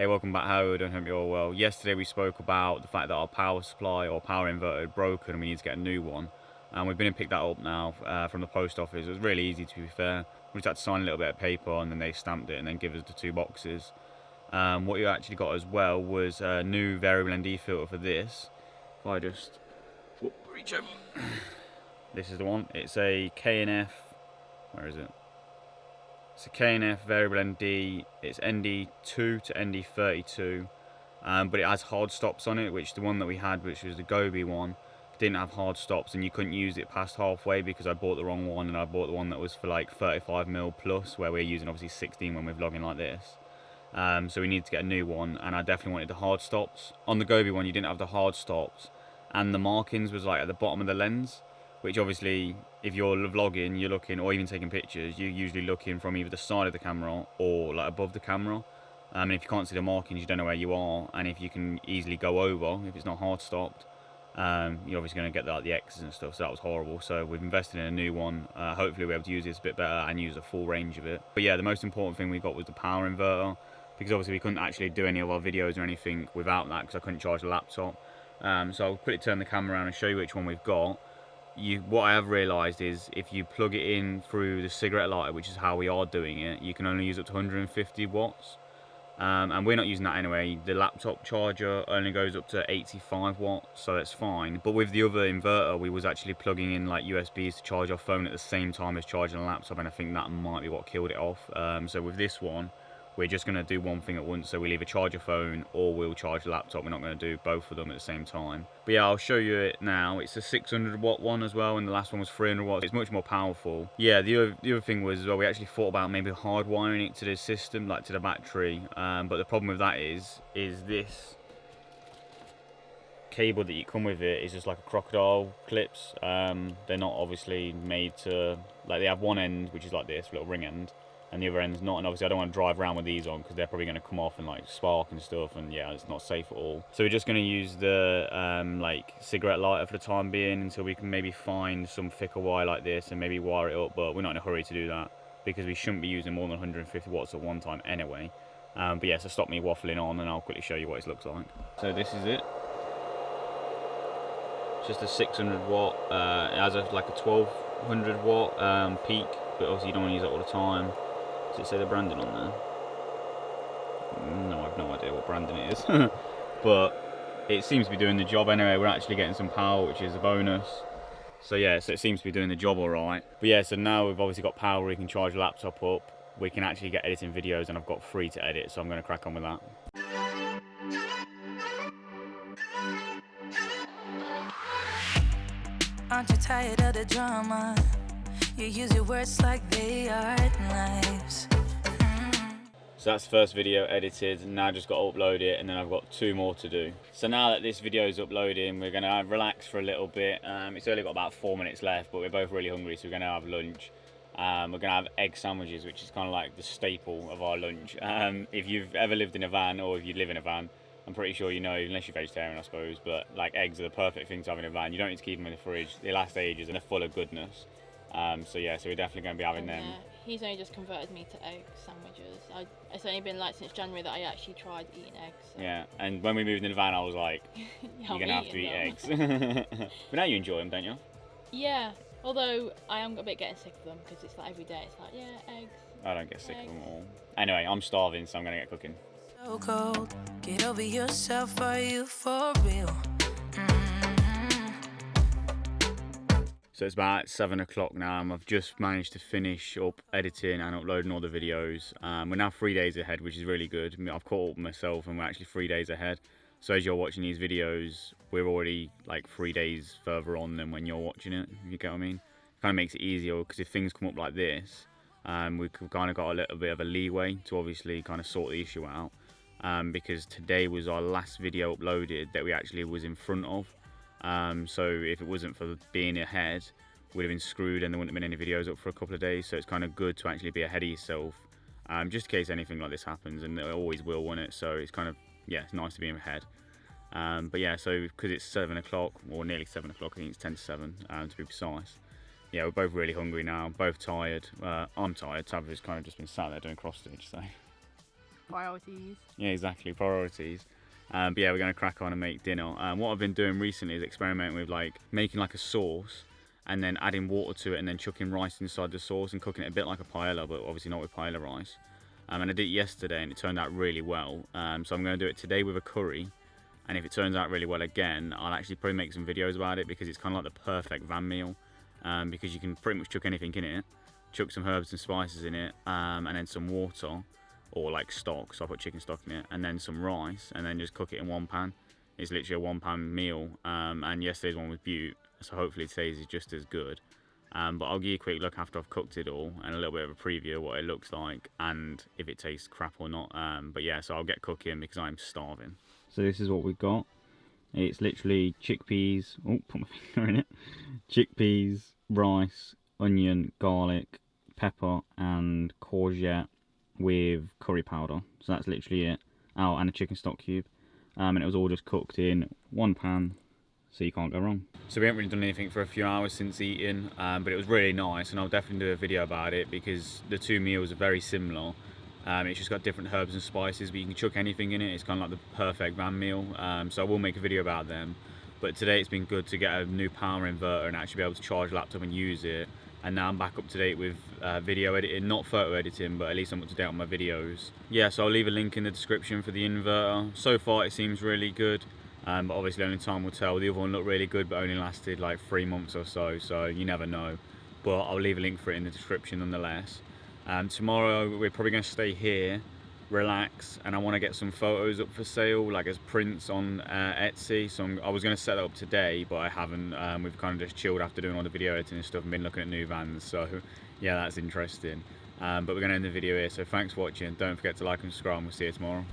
Hey, welcome back. How are you doing? Hope you're all well. Yesterday we spoke about the fact that our power supply or power inverter had broken and we need to get a new one. And we've been and picked that up now from the post office. It was really easy, to be fair. We just had to sign a little bit of paper and then they stamped it and then give us the 2 boxes. What you actually got as well was a new variable ND filter for this. If I just reach over. This is the one. It's a K&F. Where is it? It's a K&F variable ND. It's ND2 to ND32, but it has hard stops on it, which the one that we had, which was the Gobi one, didn't have hard stops, and you couldn't use it past halfway because I bought the wrong one, and I bought the one that was for like 35mm plus, where we're using obviously 16 when we're vlogging like this. So we needed to get a new one, and I definitely wanted the hard stops. On the Gobi one, you didn't have the hard stops, and the markings was like at the bottom of the lens, which obviously, if you're vlogging, you're looking, or even taking pictures, you're usually looking from either the side of the camera or like above the camera. And if you can't see the markings, you don't know where you are. And if you can easily go over, if it's not hard stopped, you're obviously going to get the X's and stuff. So that was horrible. So we've invested in a new one. Hopefully we'll be able to use this a bit better and use the full range of it. But yeah, the most important thing we got was the power inverter, because obviously we couldn't actually do any of our videos or anything without that because I couldn't charge the laptop. So I'll quickly turn the camera around and show you which one we've got. What I have realised is if you plug it in through the cigarette lighter, which is how we are doing it, you can only use up to 150 watts. And we're not using that anyway. The laptop charger only goes up to 85 watts, so that's fine. But with the other inverter, we was actually plugging in like USBs to charge our phone at the same time as charging a laptop, and I think that might be what killed it off. So with this one, we're just going to do one thing at once. So we'll either charge a phone or we'll charge the laptop. We're not going to do both of them at the same time. But yeah, I'll show you it now. It's a 600 watt one as well, and the last one was 300 watts. It's much more powerful. Yeah, the other thing was as well, we actually thought about maybe hardwiring it to the system, like to the battery. But the problem with that is this cable that you come with it is just like a crocodile clips. They're not obviously made to, like, they have one end which is like this little ring end, and the other end's not, and obviously I don't want to drive around with these on because they're probably going to come off and like spark and stuff, and yeah, it's not safe at all. So we're just going to use the like cigarette lighter for the time being until we can maybe find some thicker wire like this and maybe wire it up, but we're not in a hurry to do that because we shouldn't be using more than 150 watts at one time anyway. But yeah, so stop me waffling on and I'll quickly show you what it looks like. So this is it. It's just a 600 watt, it has like a 1200 watt peak, but obviously you don't want to use it all the time. Does it say the branding on there? No, I have no idea what branding it is. But it seems to be doing the job anyway. We're actually getting some power, which is a bonus. So yeah, so it seems to be doing the job all right. But yeah, so now we've obviously got power, we can charge the laptop up, we can actually get editing videos, and I've got 3 to edit, so I'm going to crack on with that. Aren't you tired of the drama? You use your words like they are knives. So that's the first video edited, and now I just got to upload it, and then I've got 2 more to do. So now that this video is uploading, we're going to relax for a little bit. It's only got about 4 minutes left, but we're both really hungry, so we're going to have lunch. We're going to have egg sandwiches, which is kind of like the staple of our lunch. If you've ever lived in a van, or if you live in a van, I'm pretty sure you know, unless you're vegetarian I suppose, but like eggs are the perfect thing to have in a van. You don't need to keep them in the fridge, they last ages and they're full of goodness. So yeah, so we're definitely going to be having them. He's only just converted me to egg sandwiches. It's only been like since January that I actually tried eating eggs. So. Yeah, and when we moved in the van I was like, you're going to have to eat eggs. But now you enjoy them, don't you? Yeah, although I am a bit getting sick of them because it's like every day it's like, yeah, eggs. I don't get sick of them all. Anyway, I'm starving, so I'm going to get cooking. So cold, get over yourself, are you for real? So it's about 7 o'clock now, and I've just managed to finish up editing and uploading all the videos. We're now 3 days ahead, which is really good. I've caught up with myself and we're actually 3 days ahead. So as you're watching these videos, we're already like 3 days further on than when you're watching it, if you get what I mean. It kind of makes it easier, because if things come up like this, we've kind of got a little bit of a leeway to obviously kind of sort the issue out. Because today was our last video uploaded that we actually was in front of. So if it wasn't for being ahead, we'd have been screwed and there wouldn't have been any videos up for a couple of days. So it's kind of good to actually be ahead of yourself, just in case anything like this happens, and it always will, won't it? So it's kind of, yeah, it's nice to be ahead. But yeah, so because it's 7 o'clock, or nearly 7 o'clock, I think it's 10 to 7 to be precise. Yeah, we're both really hungry now, both tired. I'm tired. Tav has kind of just been sat there doing cross stitch, so Priorities. Yeah, exactly, priorities. But yeah, we're going to crack on and make dinner. What I've been doing recently is experimenting with like making like a sauce and then adding water to it and then chucking rice inside the sauce and cooking it a bit like a paella, but obviously not with paella rice. And I did it yesterday and it turned out really well. So I'm going to do it today with a curry. And if it turns out really well again, I'll actually probably make some videos about it, because it's kind of like the perfect van meal. Because you can pretty much chuck anything in it, chuck some herbs and spices in it, and then some water, or like stock, so I put chicken stock in it, and then some rice, and then just cook it in one pan. It's literally a 1 pan meal, and yesterday's one was beaut, so hopefully today's is just as good. But I'll give you a quick look after I've cooked it all, and a little bit of a preview of what it looks like, and if it tastes crap or not. But yeah, so I'll get cooking because I'm starving. So this is what we've got. It's literally chickpeas, oh, put my finger in it, chickpeas, rice, onion, garlic, pepper, and courgette with curry powder. So that's literally it. Oh, and a chicken stock cube. And it was all just cooked in one pan, so you can't go wrong. So we haven't really done anything for a few hours since eating, but it was really nice, and I'll definitely do a video about it because the two meals are very similar. It's just got different herbs and spices, but you can chuck anything in it. It's kind of like the perfect van meal. So I will make a video about them. But today it's been good to get a new power inverter and actually be able to charge the laptop and use it. And now I'm back up to date with video editing, not photo editing, but at least I'm up to date on my videos. Yeah, so I'll leave a link in the description for the inverter. So far it seems really good, but obviously only time will tell. The other one looked really good, but only lasted like 3 months or so, so you never know. But I'll leave a link for it in the description nonetheless. Tomorrow we're probably going to stay here, relax, and I want to get some photos up for sale, like as prints on Etsy. So I was going to set that up today, but I haven't. We've kind of just chilled after doing all the video editing and stuff and been looking at new vans, so yeah, that's interesting. But we're going to end the video here, so thanks for watching. Don't forget to like and subscribe, and we'll see you tomorrow.